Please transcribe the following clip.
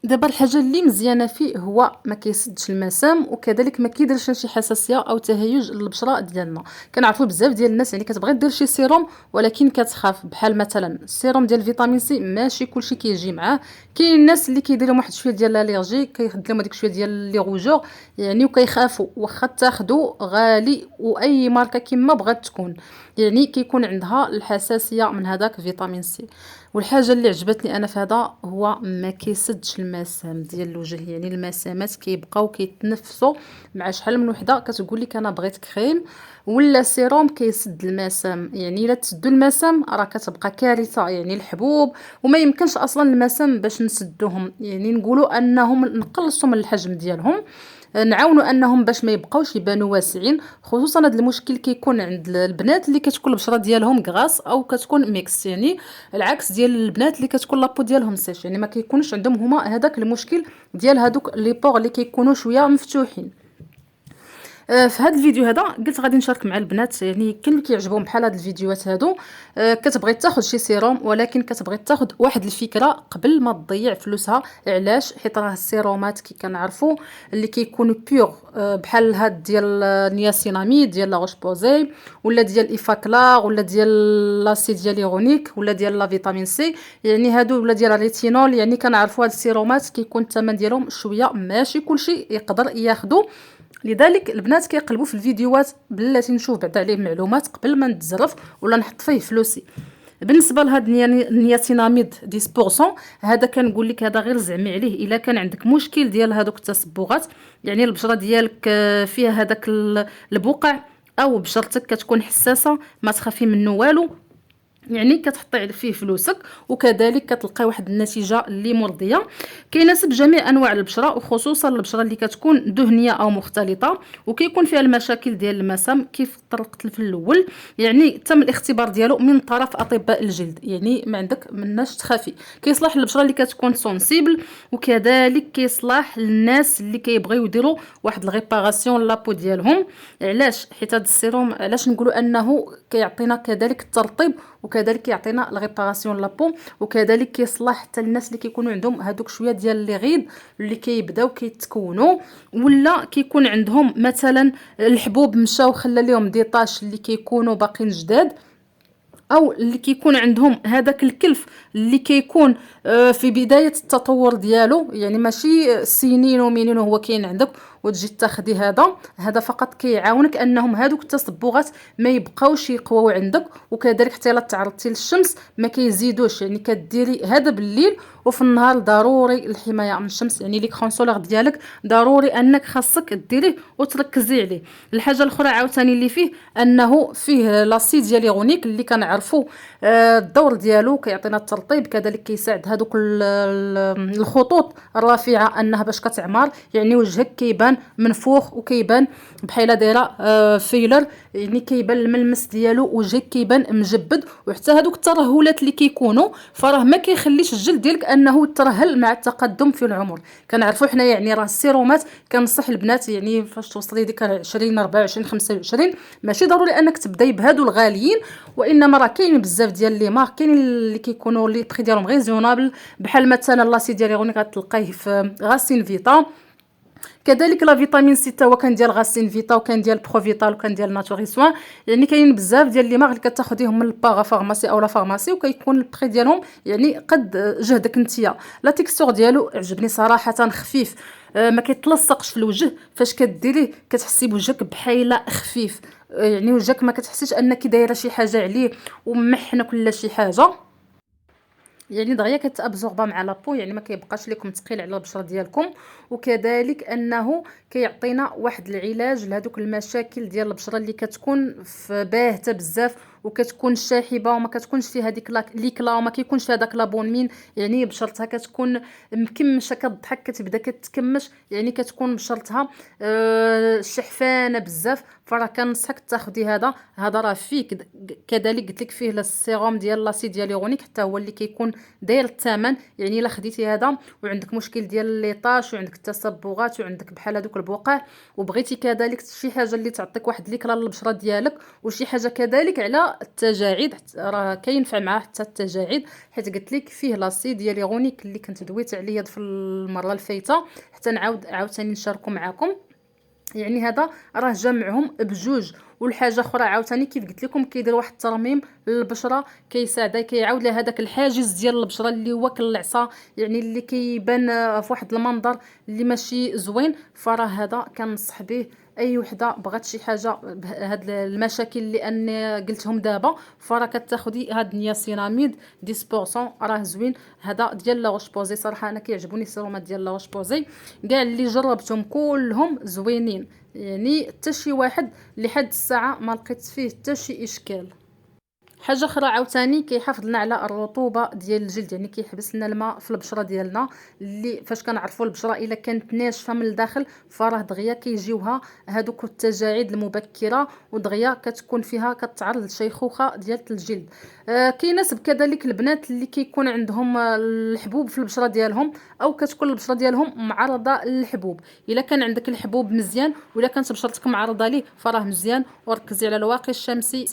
دابا الحاجة اللي مزيانة فيه هو ما كيسدش المسام، وكذلك ما كيديرش شي حساسية أو تهيج للبشرة ديالنا. كنعرفوا بزاف ديال الناس يعني كتبغي دير شي سيروم ولكن كتخاف، بحال مثلا السيروم ديال فيتامين سي ماشي كلشي كيجي معاه. كاين الناس اللي كيديروا واحد شويه ديال الالرجي، كيخد لهم هذيك شويه ديال لي غوجور يعني، وكيخافوا واخا تاخدو غالي واي ماركه كما بغات تكون، يعني كيكون عندها الحساسيه من هذاك فيتامين سي. والحاجه اللي عجبتني انا في هذا هو ما كيسدش المسام ديال الوجه، يعني المسامات كيبقاو كيتنفسوا مع شحال من وحده كتقول لك انا بغيت كريم ولا سيروم كيسد المسام. يعني الا تسدوا المسام راه كتبقى كارثه، يعني الحبوب وما يمكنش اصلا المسام باش نسدوهم، يعني نقولوا انهم نقلصوا من الحجم ديالهم، نعاونوا انهم باش ما يبقاوش يبانوا واسعين. خصوصا هذا المشكل كيكون عند البنات اللي كتكون البشره ديالهم غراس او كتكون ميكس، يعني العكس ديال البنات اللي كتكون لابو ديالهم سيش، يعني ما كيكونش عندهم هما هذاك المشكل ديال هذوك لي بور اللي كيكونوا شويه مفتوحين. في هذا الفيديو هذا قلت غادي نشارك مع البنات، يعني كاين اللي كيعجبهم بحال هاد الفيديوهات هادو. كتبغي تاخذ شي سيروم ولكن كتبغي تاخذ واحد الفكره قبل ما تضيع فلوسها. علاش؟ حيت راه السيرومات كي كنعرفوا اللي كيكونوا بيور، بحال هاد ديال النياسيناميد ديال لا روش بوزي، ولا ديال ايفاكلار، ولا ديال لاسيد هيالورونيك، ولا ديال لا فيتامين سي، يعني هادو ولا ديال الريتينول. يعني كنعرفوا هاد السيرومات كيكون الثمن ديالهم شويه، ماشي كلشي يقدر ياخذوا. لذلك البنات كيقلبوا في الفيديوهات بلاتي نشوف بعد عليه معلومات قبل ما نتزرف ولا نحط فيه فلوسي. بالنسبه لهاد النياسيناميد 10%، هذا كنقول لك هذا غير زعمي عليه الا كان عندك مشكل ديال هذوك التصبغات، يعني البشره ديالك فيها هذاك البقع، او بشرتك كتكون حساسه ما تخافي منه والو، يعني كتحطي فيه فلوسك وكذلك كتلقاي واحد النتيجه اللي مرضيه. كيناسب جميع انواع البشره وخصوصا البشره اللي كتكون دهنيه او مختلطه وكيكون فيها المشاكل ديال المسام كيف طرقت في الاول. يعني تم الاختبار ديالو من طرف اطباء الجلد، يعني ما عندك مناش تخافي. كيصلح للبشره اللي كتكون سونسيبل، وكذلك كيصلح للناس اللي كيبغيو يديروا واحد الريباراسيون لابو ديالهم. علاش؟ حيت هذا السيروم علاش نقولوا انه كيعطينا كذلك الترطيب، وكذلك يعطينا الريباراسيون لابو، وكذلك كيصلح حتى الناس اللي كيكونوا عندهم هذوك شويه ديال لي غيد اللي كيبداو كيتكونوا، ولا كيكون عندهم مثلا الحبوب مشاو خلى لهم دي طاش اللي كيكونوا باقيين جداد، او اللي كيكون عندهم هذاك الكلف اللي كيكون في بدايه التطور ديالو، يعني ماشي سنين ومنين وهو كاين عندك وتجي تاخدي هذا فقط كيعاونك انهم هذوك التصبغات ما يبقاوش يقواو عندك. وكذلك حتى الا تعرضتي للشمس ما كيزيدوش، يعني كديري هذا بالليل، وفي النهار ضروري الحمايه من الشمس، يعني لي كرون سولار ديالك ضروري انك خاصك ديريه وتركزي عليه. الحاجه الاخرى عاوتاني اللي فيه انه فيه لاسيد هيالورونيك اللي كنعرفوا الدور ديالو كيعطينا الترطيب، كذلك كيساعد هذوك الخطوط الرفيعه انها باش كتعمر، يعني وجهك كيبان منفوخ وكيبان بحال دايره فيلر، يعني كيبان الملمس ديالو وجهك كيبان مجبد. وحتى هذوك الترهلات اللي كيكونوا فراه ما كيخليش الجلد ديالك انه يترهل مع التقدم في العمر. كنعرفوا حنا يعني راه السيرومات كنصح البنات يعني فاش توصلي ديك 20 24 25 ماشي ضروري انك تبداي بهادو الغاليين، وانما راه كاين بزاف ديال لي مارك كاين اللي كيكونوا لي بري ديالهم ريزونابل، بحال مثلا لاسيد ديالي غتلقايه في غاسين فيتا. كذلك لا فيتامين سي هو كان ديال غاسين فيتا وكان ديال بروفيتال وكان ديال ناتوري سوان، يعني كاين بزاف ديال لي مارك اللي كتاخديهم من الباغا فارماسي او لا فارماسي وكيكون البري ديالهم يعني قد جهدك نتيا. لا تيكستور ديالو عجبني صراحه، خفيف، ما كيتلصقش في الوجه، فاش كديريه كتحسي بوجهك بحايله خفيف، يعني وجهك ما كتحسيش انك دايره شي حاجه عليه ومحنه كل شي حاجه، يعني دغيا كتابزوربا مع لابو، يعني ما كيبقاش لكم ثقيل على البشره ديالكم. وكذلك انه كيعطينا واحد العلاج لهذوك المشاكل ديال البشره اللي كتكون باهته بزاف وكتكون شاحبه وما كتكونش فيها ديك ليكلا وما كيكونش فيها داك لابونمين، يعني بشرتها كتكون مكمشه كتضحك كتبدا كتكمش، يعني كتكون بشرتها شحفانه بزاف. فراه كنصحك تاخدي هذا راه فيه كذلك قلت لك فيه السيروم ديال لاسيد هيالورونيك حتى هو اللي كيكون داير الثمن. يعني الا خديتي هذا وعندك مشكل ديال لي طاش وعندك التصبغات وعندك بحال هذوك البقع، وبغيتي كذلك شي حاجه اللي تعطيك واحد ليكرا للبشره ديالك، وشي حاجه كذلك على حتى التجاعيد، راه كينفع معاه حتى التجاعيد، حيت قلت لك فيه لاسي ديال ليغونيك اللي كنت دويت عليه في المره الفايته، حتى نعاود عاوتاني نشاركو معاكم. يعني هذا راه جمعهم بجوج. والحاجه اخرى عاوتاني كيف قلت لكم كيدير واحد الترميم للبشره، كيساعدها، كيعاود لها هذاك الحاجز ديال البشره اللي هو كالعصا، يعني اللي كيبان في واحد المنظر اللي ماشي زوين. فراه هذا كنصح به اي وحده بغات شي حاجه هاد المشاكل اللي اني قلتهم دابا. فراه كتاخدي هاد النياسيناميد 10% راه زوين. هذا ديال لا روش بوزي، صراحه انا كيعجبوني السيرومات ديال لا روش بوزي، كاع اللي جربتهم كلهم زوينين، يعني حتى شي واحد لحد الساعه ما لقيت فيه حتى شي اشكال. حاجه اخرى عاوتاني كيحافظ لنا على الرطوبه ديال الجلد، يعني كيحبس لنا الماء في البشره ديالنا، اللي فاش كنعرفوا البشره الا كانت ناشفه من الداخل فراه دغيا كيجيوها هذوك التجاعيد المبكره، ودغيا كتكون فيها كتعرض لشيخوخه ديال الجلد. كيناسب كذلك البنات اللي كيكون عندهم الحبوب في البشره ديالهم، او كتكون البشره ديالهم معرضه للحبوب. الا كان عندك الحبوب مزيان، ولا كانت بشرتك معرضه ليه فراه مزيان، وركزي على الواقي الشمسي.